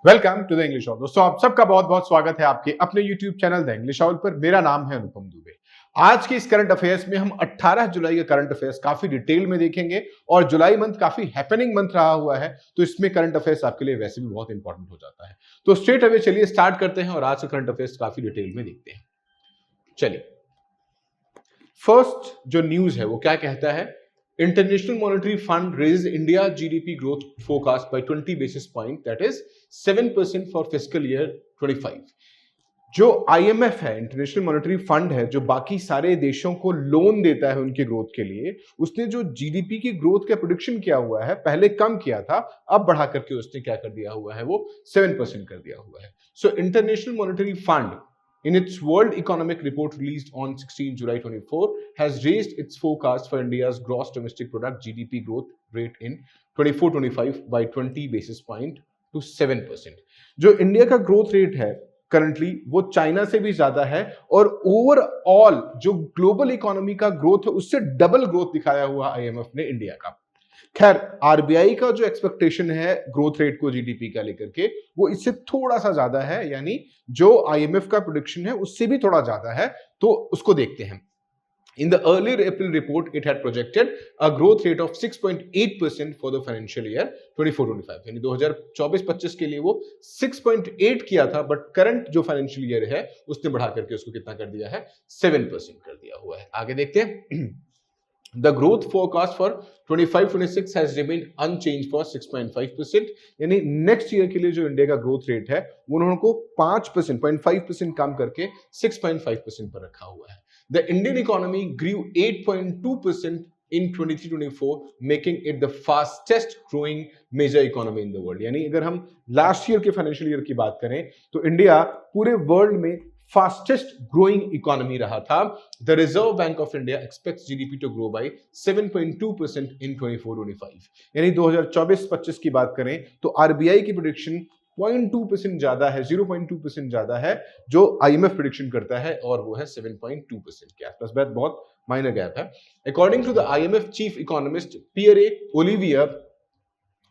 Welcome to the English all. दोस्तों आप सबका बहुत बहुत स्वागत है आपके अपने YouTube channel the English all पर। मेरा नाम है अनुपम दुबे। आज के इस करंट अफेयर्स में हम 18 जुलाई का करंट अफेयर्स काफी डिटेल में देखेंगे और जुलाई मंथ काफी हैपनिंग मंथ रहा हुआ है, तो इसमें करंट अफेयर्स आपके लिए वैसे भी बहुत इंपॉर्टेंट हो जाता है। तो स्ट्रेट अवे चलिए स्टार्ट करते हैं और आज के करंट अफेयर्स काफी डिटेल में देखते हैं। चलिए, फर्स्ट जो न्यूज है वो क्या कहता है? International Monetary Fund raises India GDP growth forecast by 20 basis point, that is 7% for fiscal year 25। जो IMF है, इंटरनेशनल मॉनेटरी फंड है, जो बाकी सारे देशों को लोन देता है उनके ग्रोथ के लिए, उसने जो जीडीपी की ग्रोथ का प्रोडिक्शन किया हुआ है, पहले कम किया था, अब बढ़ा करके उसने क्या कर दिया हुआ है, वो 7% कर दिया हुआ है। So International Monetary Fund in its World Economic Report released on 16 July 24 has raised its forecast for India's gross domestic product GDP growth rate in 24-25 by 20 basis point to 7%। जो इंडिया का ग्रोथ रेट है currently वो China से भी ज्यादा है और overall जो ग्लोबल इकोनॉमी का ग्रोथ है उससे डबल ग्रोथ दिखाया हुआ आईएमएफ ने इंडिया का। खैर, आरबीआई का जो एक्सपेक्टेशन है ग्रोथ रेट को जीडीपी का लेकर के वो इससे थोड़ा सा ज्यादा है, यानी जो आईएमएफ का प्रेडिक्शन है उससे भी थोड़ा ज्यादा है, तो उसको देखते हैं। In the earlier April report, it had projected a growth rate of 6.8% for the financial year 24-25, यानी 2024-25 के लिए वो 6.8 किया था, बट करंट जो फाइनेंशियल ईयर है उसने बढ़ा करके उसको कितना कर दिया है? 7% कर दिया हुआ है। आगे देखते हैं। The growth forecast for 25-26 has remained unchanged for 6.5%, यानी नेक्स्ट ईयर के लिए जो इंडिया का ग्रोथ रेट है उन्होंने को 5%, 0.5% कम करके 6.5% पर रखा हुआ है। The Indian economy grew 8.2% in 23-24, making it the fastest growing major economy in the world। यानी अगर हम लास्ट ईयर के फाइनेंशियल ईयर की बात करें तो इंडिया पूरे वर्ल्ड में फास्टेस्ट ग्रोइंग इकोनॉमी रहा था। The Reserve Bank of India expects GDP to grow by 7.2% in 24-25, यानी 2024-25 की बात करें तो आरबीआई की प्रेडिक्शन 0.2% ज्यादा है, 0.2% ज्यादा है जो आईएमएफ प्रेडिक्शन करता है, और वो है 7.2% के आसपास। बहुत माइनर गैप है। According to the IMF chief economist Pierre Olivia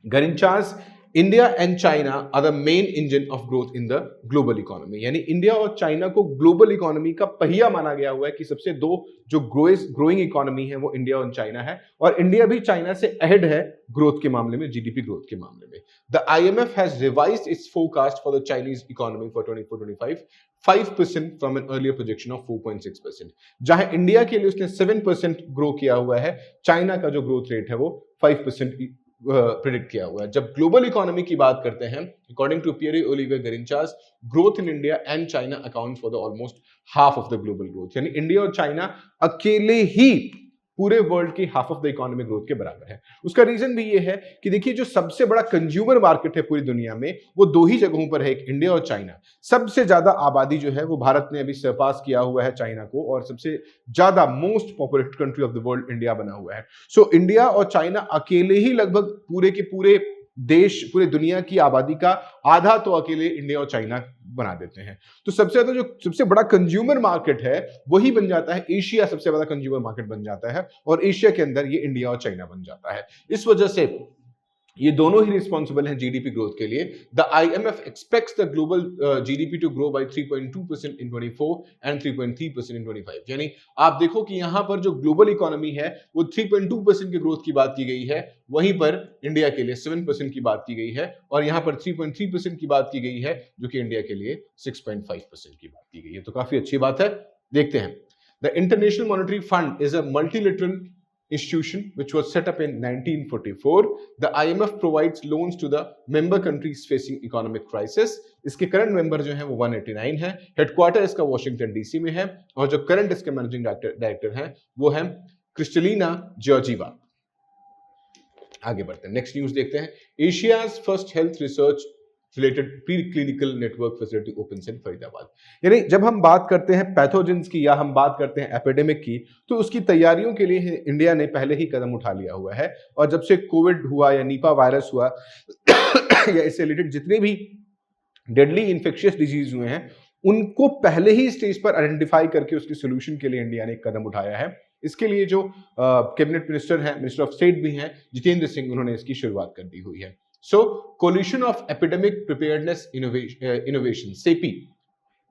Gourinchas, India and China are the main engine of growth in the global economy, यानी इंडिया और चाइना को ग्लोबल इकोनॉमी का पहिया माना गया हुआ है कि सबसे दो जो ग्रोइंग इकोनॉमी है वो इंडिया और चाइना है, और इंडिया भी चाइना से अहेड है ग्रोथ के मामले में, जीडीपी ग्रोथ के मामले में। The IMF has revised it's forecast for the Chinese economy for 24-25 5% from an earlier projection of 4.6%। जहां इंडिया के लिए उसने 7% ग्रो किया हुआ है, चाइना का जो ग्रोथ रेट है वो 5% प्रेडिक्ट किया हुआ है। जब ग्लोबल इकोनॉमी की बात करते हैं, according to Pierre Olivia Gourinchas, growth in India and China account for the almost half of the global growth, यानी इंडिया और चाइना अकेले ही पूरे वर्ल्ड की half of the economic growth के बराबर है। उसका रीजन भी ये है कि देखिए, जो सबसे बड़ा कंज्यूमर मार्केट है पूरी दुनिया में वो दो ही जगहों पर है, एक इंडिया और चाइना। सबसे ज्यादा आबादी जो है वो भारत ने अभी सरपास किया हुआ है चाइना को, और सबसे ज्यादा most populated country of the world India बना हुआ है। सो इंडिया और चाइना अकेले ही लगभग पूरे के पूरे देश, पूरे दुनिया की आबादी का आधा तो अकेले इंडिया और चाइना बना देते हैं। तो सबसे ज्यादा जो सबसे बड़ा कंज्यूमर मार्केट है वही बन जाता है एशिया, सबसे बड़ा कंज्यूमर मार्केट बन जाता है, और एशिया के अंदर ये इंडिया और चाइना बन जाता है। इस वजह से ये दोनों ही रिस्पॉन्सिबल हैं जीडीपी ग्रोथ के लिए। The IMF expects the global GDP to grow by 3.2% in 24 and 3.3% in 25। यानी आप देखो कि यहां पर जो ग्लोबल इकोनॉमी है वो 3.2% की ग्रोथ की बात की गई है, वहीं पर इंडिया के लिए 7% की बात की गई है, और यहां पर 3.3% की बात की गई है, जो कि इंडिया के लिए 6.5% की बात की गई है। तो काफी अच्छी बात है। देखते हैं। The international Monetary fund is a multilateral institution which was set up in 1944. The IMF provides loans to the member countries facing economic crisis. इसके करंट मेंबर जो हैं वो 189 है। हेडक्वार्टर इसका वॉशिंगटन डीसी में है, और जो करंट इसके मैनेजिंग डायरेक्टर हैं वो है क्रिस्टलिना जॉर्जीवा। आगे बढ़ते हैं, नेक्स्ट न्यूज देखते हैं। Asia's first health research related pre clinical network facility opens इन फरीदाबाद। यानी जब हम बात करते हैं पैथोजेंस की या हम बात करते हैं एपिडेमिक की, तो उसकी तैयारियों के लिए इंडिया ने पहले ही कदम उठा लिया हुआ है। और जब से कोविड हुआ या नीपा वायरस हुआ या इससे रिलेटेड जितने भी डेडली इन्फेक्शियस डिजीज हुए हैं उनको पहले ही स्टेज पर आइडेंटिफाई करके उसके सोल्यूशन के लिए इंडिया ने एक कदम उठाया है। इसके लिए जो कैबिनेट मिनिस्टर हैं, मिनिस्टर ऑफ स्टेट भी हैं जितेंद्र सिंह, उन्होंने इसकी शुरुआत कर दी हुई है। So coalition of epidemic preparedness innovation CEPI,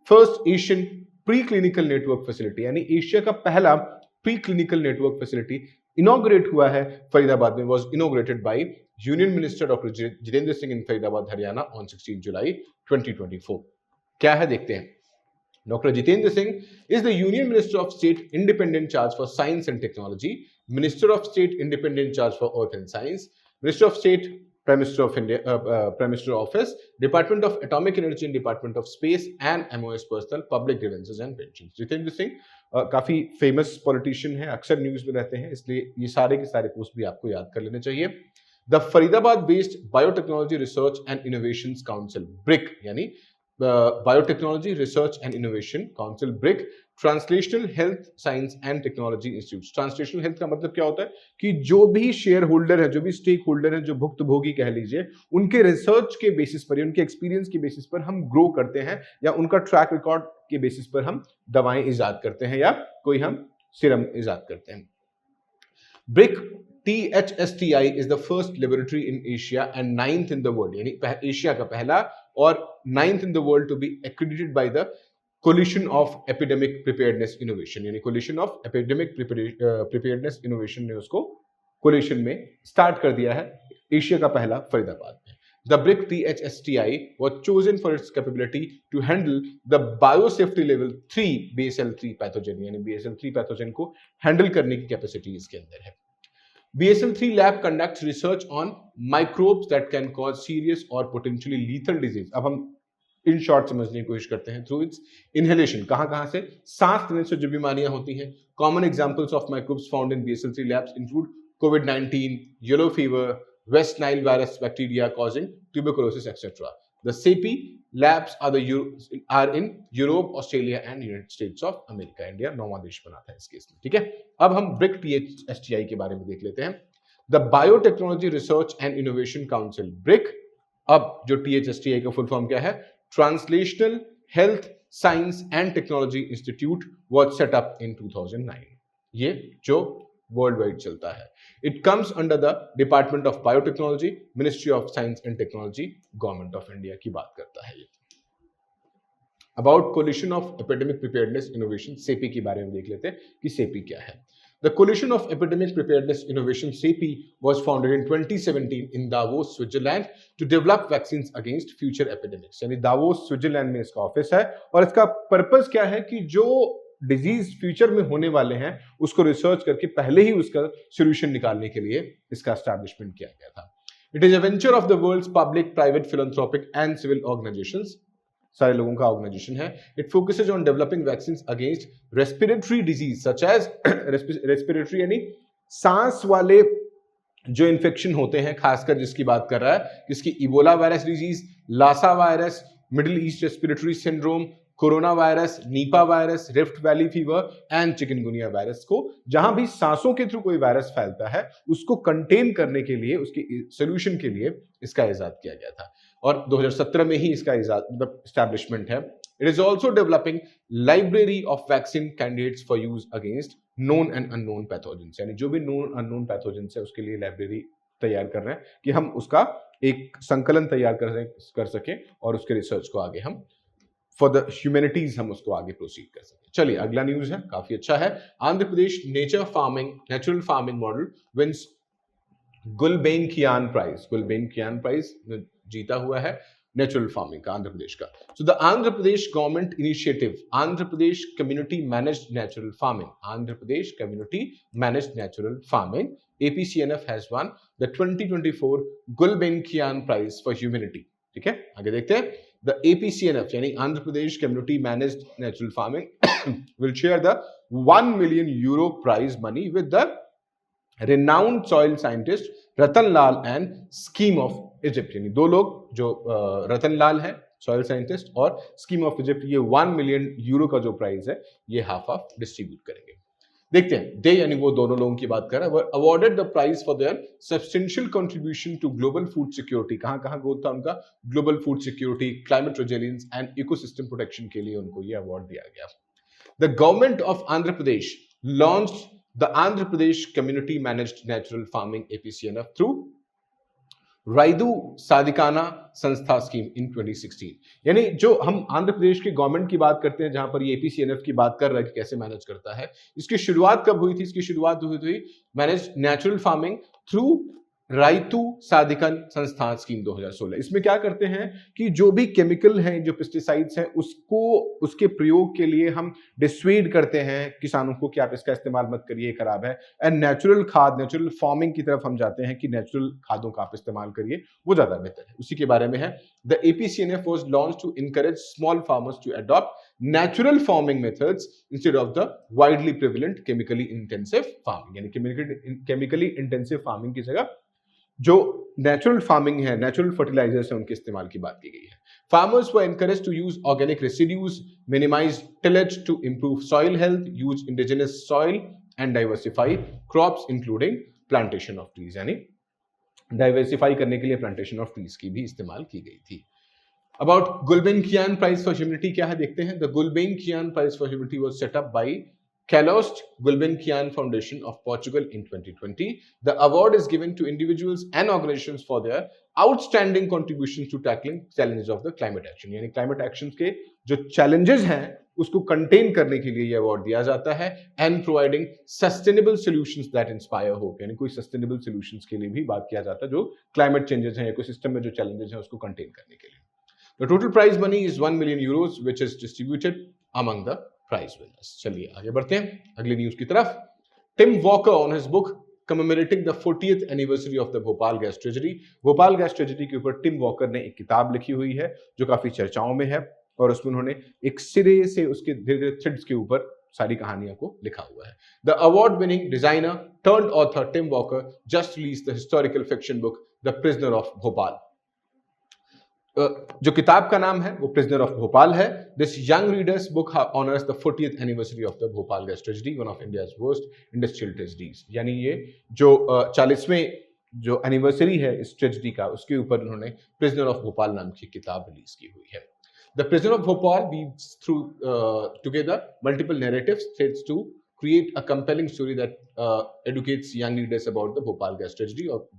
first Asian pre clinical network facility, यानी एशिया का पहला pre clinical network facility inaugurate हुआ है फरीदाबाद में, was inaugurated by union minister doctor Jitendra Singh in Faridabad Haryana on 16 जुलाई 2024। क्या है देखते हैं। Doctor Jitendra Singh is the Union Minister of State independent charge for science and technology, Minister of State independent charge for earth and science, Minister of State, Prime Minister of India, Prime Minister Office, Department of Atomic Energy and Department of Space and MOS Personal, Public Grievances and Pensions। Jitendra Singh काफी famous politician है, अक्सर news में रहते हैं, इसलिए ये सारे के सारे पोस्ट भी आपको याद कर लेने चाहिए। The Faridabad based Biotechnology Research and Innovation Council BRIC, यानी Biotechnology Research and Innovation Council BRIC, Translational Health Science and Technology Institute. Translational health का मतलब क्या होता है कि जो भी शेयर होल्डर है, जो भी स्टेक होल्डर है, जो भुक्तभोगी कह लीजिए, उनके रिसर्च के बेसिस पर, उनके एक्सपीरियंस के बेसिस पर हम ग्रो करते हैं, या उनका ट्रैक रिकॉर्ड के बेसिस पर हम दवाएं इजाद करते हैं या कोई हम सीरम इजाद करते हैं। Brick THSTI is the first laboratory in Asia and 9th in the world, यानी एशिया का पहला और 9th in the world to be accredited by the Coalition of Epidemic Preparedness Innovation, यानी Coalition of Epidemic Preparedness Innovation ने उसको collision में start कर दिया है, एशिया का पहला फरीदाबाद में। The BRIC THSTI was chosen for its capability to handle the biosafety level 3 BSL-3 pathogen, यानी BSL-3 पैथोजन को हैंडल करने की कैपेसिटी इसके अंदर है। BSL-3 lab conducts research on microbes that can cause serious or potentially lethal disease। अब हम in short समझने की कोशिश करते हैं। थ्रू इट्स इनहेलेशन, कहां से, सांस लेने से जो बीमारियां होती हैं। Common examples of microbes found in BSL-3 labs include COVID-19, yellow fever, West Nile virus bacteria causing tuberculosis, etc. The CEPI labs are in Europe, Australia and United States of America। India 9वां देश बना था इस case में, ठीक है। अब हम BRIC THSTI के बारे में देख लेते हैं। The Biotechnology Research and Innovation Council BRIC, अब जो THSTI का फुल फॉर्म क्या है, Translational Health Science and Technology Institute was set up in 2009। ये जो वर्ल्ड वाइड चलता है। It comes under the department of biotechnology, ministry of science and technology, government of India की बात करता है ये। About collision of epidemic preparedness innovation CEPI के बारे में देख लेते हैं कि CEPI क्या है। The Coalition of Epidemic Preparedness Innovation CEPI was founded in 2017 in Davos, Switzerland to develop vaccines against future epidemics। यानी दावोस स्विट्जरलैंड में इसका ऑफिस है और इसका पर्पस क्या है कि जो डिजीज फ्यूचर में होने वाले हैं उसको रिसर्च करके पहले ही उसका सोल्यूशन निकालने के लिए इसका एस्टैब्लिशमेंट किया गया था। It is a venture of the world's public, private, philanthropic and civil organisations, सारे लोगों का ऑर्गेनाइजेशन है। It focuses on developing vaccines against respiratory disease such as, respiratory यानी सांस वाले जो इन्फेक्शन होते हैं, खासकर जिसकी बात कर रहा है, जिसकी Ebola virus disease, Lassa virus, Middle East respiratory syndrome, corona virus, Nipah virus, Rift Valley fever and chikungunya virus को, जहां भी सांसों के थ्रू कोई वायरस फैलता है उसको कंटेन करने के लिए, उसके सोल्यूशन के लिए इसका इजाद किया गया था और 2017 में ही इसका इजाद मतलब एस्टैब्लिशमेंट है। It is also developing library of vaccine candidates for use against known and unknown pathogens, यानी जो भी नोन अननोन पैथोजेंस है उसके लिए लाइब्रेरी तैयार कर रहे हैं कि हम उसका एक संकलन तैयार कर सकें और उसके रिसर्च को आगे हम फॉर द ह्यूमैनिटीज हम उसको आगे प्रोसीड कर सकें। चलिए अगला न्यूज है, काफी अच्छा है। Andhra Pradesh natural farming model wins Gulbenkian prize जीता हुआ है नेचुरल फार्मिंग का, आंध्र प्रदेश का। So the Andhra Pradesh government initiative Andhra Pradesh community managed natural farming, Andhra Pradesh community managed natural farming APCNF has won the 2024 Gulbenkian Prize for Humanity। ठीक है, आगे देखते हैं। The APCNF यानी Andhra Pradesh community managed natural farming will share the 1 million euro prize money with the renowned soil scientist Ratan Lal and scheme of Egypt, यानी दो लोग जो रतन लाल है सॉइल साइंटिस्ट और स्कीम ऑफ इजिप्ट, ये 1 मिलियन यूरो का जो प्राइज है ये हाफ ऑफ डिस्ट्रीब्यूट करेंगे। देखते हैं, दे यानी वो दोनों लोगों की बात कर रहा है, awarded the prize for their substantial contribution to global food security. कहां ग्रोथ था उनका, global food security, climate resilience and ecosystem protection के लिए उनको ये अवार्ड दिया गया। The government of Andhra Pradesh launched the Andhra Pradesh community managed natural farming APCNF through Rythu Sadhikara Samstha scheme इन 2016। यानी जो हम आंध्र प्रदेश की गवर्नमेंट की बात करते हैं, जहां पर ये एपीसीएनएफ की बात कर रहा है कि कैसे मैनेज करता है, इसकी शुरुआत कब हुई थी? इसकी शुरुआत हुई थी मैनेज नेचुरल फार्मिंग थ्रू राइतू सादिकन संस्थान स्कीम 2016। इसमें क्या करते हैं कि जो भी केमिकल हैं, जो पेस्टिसाइड्स हैं, उसको उसके प्रयोग के लिए हम डिस्वेड करते हैं किसानों को कि आप इसका इस्तेमाल मत करिए, खराब है। एंड नेचुरल खाद, नेचुरल फार्मिंग की तरफ हम जाते हैं कि नेचुरल खादों का आप इस्तेमाल करिए, वो ज्यादा बेहतर है। उसी के बारे में है the APCNF was launch to encourage small farmers to adopt natural farming methods instead of the widely prevalent chemically intensive farming. यानी केमिकली इंटेंसिव फार्मिंग की जगह जो नेचुरल फार्मिंग है, नेचुरल फर्टिलाइजर्स है, उनके इस्तेमाल की बात की गई है। Farmers were encouraged to use organic residues, minimise tillage to improve soil health, use indigenous soil and diversify crops including plantation of trees. यानी डाइवर्सिफाई करने के लिए प्लांटेशन ऑफ ट्रीज की भी इस्तेमाल की गई थी। About Gulbenkian Prize for Humanity क्या है देखते हैं। The Gulbenkian Prize for Humanity was set up by Calouste Gulbenkian Foundation of Portugal in 2020. The award is given to individuals and organizations for their outstanding contributions to tackling challenges of the climate action. यानी climate actions के जो challenges हैं उसको contain करने के लिए ये award दिया जाता है, and providing sustainable solutions that inspire hope. यानी कोई sustainable solutions के लिए भी बात किया जाता है जो climate changes हैं, ecosystem में जो challenges हैं उसको contain करने के लिए। The total prize money is 1 million euros, which is distributed among the prize winners. चलिए आगे बढ़ते हैं अगली न्यूज की तरफ। Tim Walker on his book commemorating the 40th anniversary of the Bhopal gas tragedy. Bhopal gas tragedy के ऊपर टिम वॉकर ने एक किताब लिखी हुई है जो काफी चर्चाओं में है, और उसमें उन्होंने एक सिरे से उसके धीरे धीरे थ्रेड्स के ऊपर सारी कहानियों को लिखा हुआ है। The award winning designer turned author Tim Walker just released the historical fiction book the prisoner of Bhopal. जो किताब का नाम है वो प्रिजनर ऑफ भोपाल है। This young readers book honours the 40th anniversary of the Bhopal gas tragedy, one of India's worst industrial tragedies. यानी ये जो 40वें जो एनिवर्सरी है इस ट्रेजेडी का, उसके ऊपर उन्होंने प्रिजनर ऑफ भोपाल नाम की किताब रिलीज की हुई है। The prisoner of Bhopal weaves through together multiple narratives threads to create a compelling story that educates young readers about the Bhopal gas tragedy और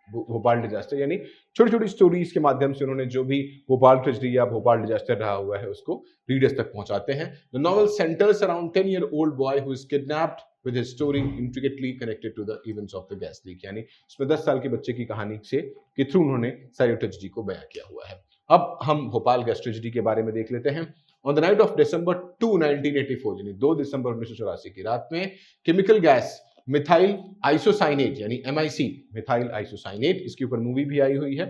भोपाल डिजास्टर। यानी छोटी छोटी स्टोरीज के माध्यम से उन्होंने जो भी भोपाल ट्रेजेडी या भोपाल डिजास्टर रहा हुआ है उसको रीडर्स तक पहुंचाते हैं। The novel centres around 10-year-old boy who is kidnapped with his story intricately connected to the events of the gas leak। यानी उसमें 10 साल के बच्चे की कहानी से के थ्रू उन्होंने सारी ट्रेजेडी को बयां किया हुआ है। अब हम भोपाल गैस ट्रेजेडी के बारे में देख लेते हैं। On the night of December 2, 1984 यानी 2 दिसंबर 1984 की रात में केमिकल गैस मिथाइल आइसोसाइनेट यानी MIC मिथाइल आइसोसाइनेट, इसके ऊपर मूवी भी आई हुई है,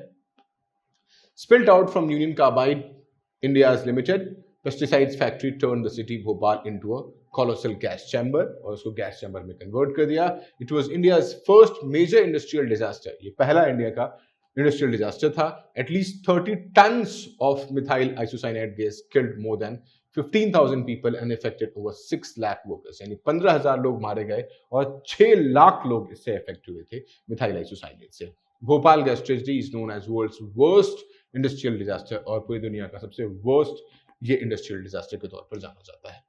spilled out from Union Carbide India's limited pesticides factory turn the city Bhopal into a colossal gas chamber, और उसको गैस चैम्बर में कन्वर्ट कर दिया। It was India's first major industrial disaster, ये पहला इंडिया का इंडस्ट्रियल डिजास्टर था। At least 30 tons of methyl isocyanate gas killed more than 15,000 people and affected over 6 lakh workers। यानी 15,000 लोग मारे गए और 6 लाख लोग इससे अफेक्ट हुए थे मिथाइल आइसोसाइनेट से। Bhopal gas tragedy is known as world's worst industrial disaster, और पूरी दुनिया का सबसे वर्स्ट ये इंडस्ट्रियल डिजास्टर के तौर पर जाना जाता है।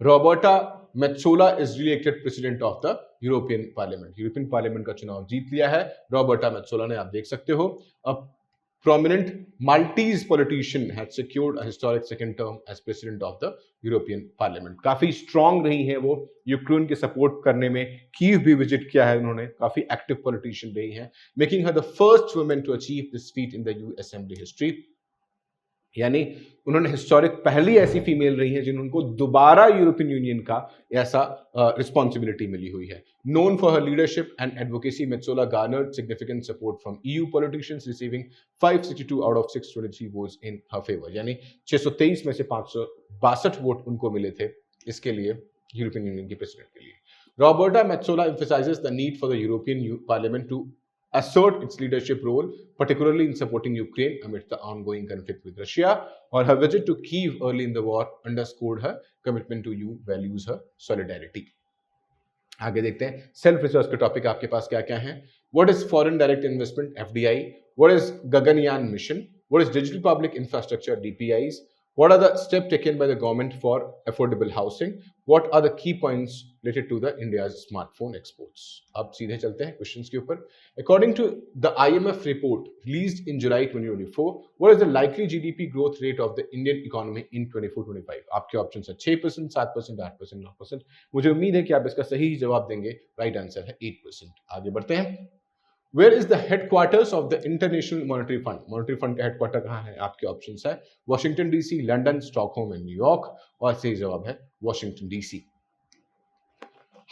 Roberta Metsola is reelected president of the European Parliament. European Parliament का चुनाव जीत लिया है रॉबर्टा मेत्सोला ने, आप देख सकते हो। अब prominent Maltese politician had secured a historic second term as president of the European Parliament। काफी स्ट्रांग रही हैं वो, यूक्रेन के सपोर्ट करने में कीव भी विजिट किया है उन्होंने, काफी एक्टिव पॉलिटिशियन रही हैं, making her the first women to achieve this feat in the EU assembly history. यानी उन्होंने हिस्टोरिक पहली ऐसी फीमेल रही है जिनको दोबारा यूरोपियन यूनियन का ऐसा रिस्पॉन्सिबिलिटी मिली हुई है। Known for her leadership and advocacy, Metsola garnered significant support from EU politicians, receiving 562 out of 623 votes in her favour. यानी 623 में से 562 वोट उनको मिले थे इसके लिए, यूरोपियन यूनियन के प्रेसिडेंट के लिए। रॉबर्टा मेत्सोला emphasizes the need for the European Parliament to assert its leadership role, particularly in supporting Ukraine amidst the ongoing conflict with Russia, और her visit to Kyiv early in the war underscored her commitment to EU values, her solidarity। आगे देखते हैं self research के topic आपके पास क्या क्या हैं। What is foreign direct investment FDI? What is Gaganyaan mission? What is digital public infrastructure DPIs? What are the steps taken by the government for affordable housing? What are the key points related to the India's smartphone exports? अब सीधे चलते हैं questions के ऊपर. According to the IMF report released in July 2024, what is the likely GDP growth rate of the Indian economy in 24-25? आपके option है 6%, 7%, 8%, 9%. मुझे उम्मीद है कि आप इसका सही जवाब देंगे. राइट आंसर है 8%. आगे बढ़ते हैं. Where is the headquarters of the International Monetary Fund? Monetary Fund का हेडक्वार्टर कहाँ है? आपके ऑप्शंस है Washington DC, London, Stockholm and New York. और सही जवाब है Washington DC.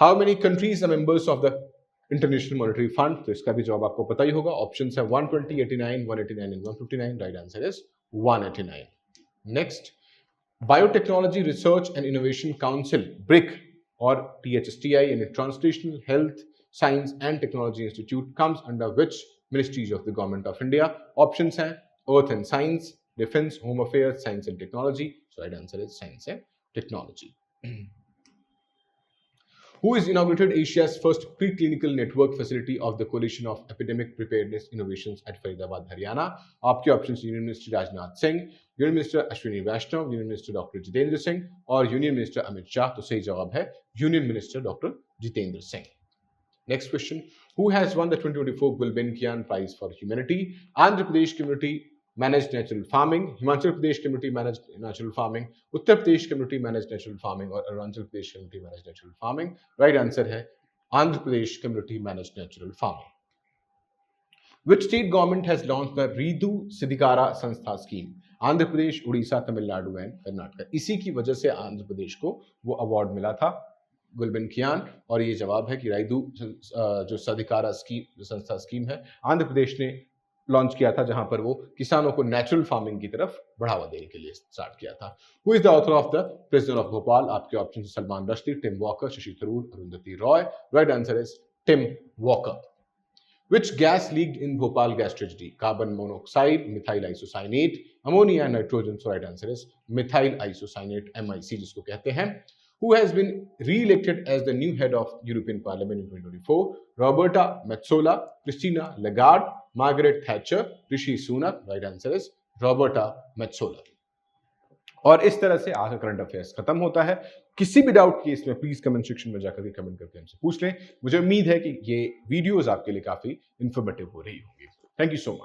How many countries are members of the International Monetary Fund? तो इसका भी जवाब आपको पता ही होगा. ऑप्शंस है 120, 89, 189 and 159. Right answer is 189. Next, biotechnology Research and Innovation Council brick और THSTI यानी translational health Science and Technology Institute comes under which ministries of the Government of India? Options हैं Earth and Science, Defense, Home Affairs, Science and Technology. So right answer is Science and Technology. Who has inaugurated Asia's first preclinical network facility of the Coalition of Epidemic Preparedness Innovations at Faridabad, Haryana? आपके options Union Minister Rajnath Singh, Union Minister Ashwini Vaishnav, Union Minister Dr. Jitendra Singh और Union Minister Amit Shah. तो सही जवाब है Union Minister Dr. Jitendra Singh. Next question. Who has won the 2024 Gulbenkian Prize for Humanity? Andhra Pradesh Community Managed Natural Farming, Himachal Pradesh Community Managed Natural Farming, Uttar Pradesh Community Managed Natural Farming और Arunachal Pradesh Community Managed Natural Farming. Right answer है Andhra Pradesh Community Managed Natural Farming. Which state government has launched the Ridu Siddhikara Sanstha scheme? Andhra Pradesh, Orissa, Tamil Nadu and Karnataka. इसी की वजह से आंध्र प्रदेश को वो award मिला था गुलबेनकियान. और ये जवाब है कि राइदू जो सदिकारा स्कीम संस्था स्कीम है आंध्र प्रदेश ने लॉन्च किया था, जहां पर वो किसानों को नेचुरल फार्मिंग की तरफ बढ़ावा देने के लिए स्टार्ट किया था. Who is the author of the prisoner of Bhopal? आपके ऑप्शन है Salman Rushdie, Tim Walker, Shashi Tharoor, Arundhati Roy. Right answer is Tim Walker. Which gas leaked in Bhopal gas tragedy? Carbon monoxide, methyl isocyanate, ammonia, nitrogen. So right answer is methyl isocyanate, MIC जिसको कहते हैं. Who has been re-elected as the new head of European Parliament in 2024? Roberta Metsola, Christina Lagarde, Margaret Thatcher, Rishi Sunak. Right answer is Roberta Metsola. और इस तरह से आज का current affairs खत्म होता है. किसी भी डाउट केस में प्लीज कमेंट सेक्शन में जाकर के कमेंट करके हमसे पूछ लें. मुझे उम्मीद है कि ये वीडियोस आपके लिए काफी इंफॉर्मेटिव हो रही होगी. Thank you so much.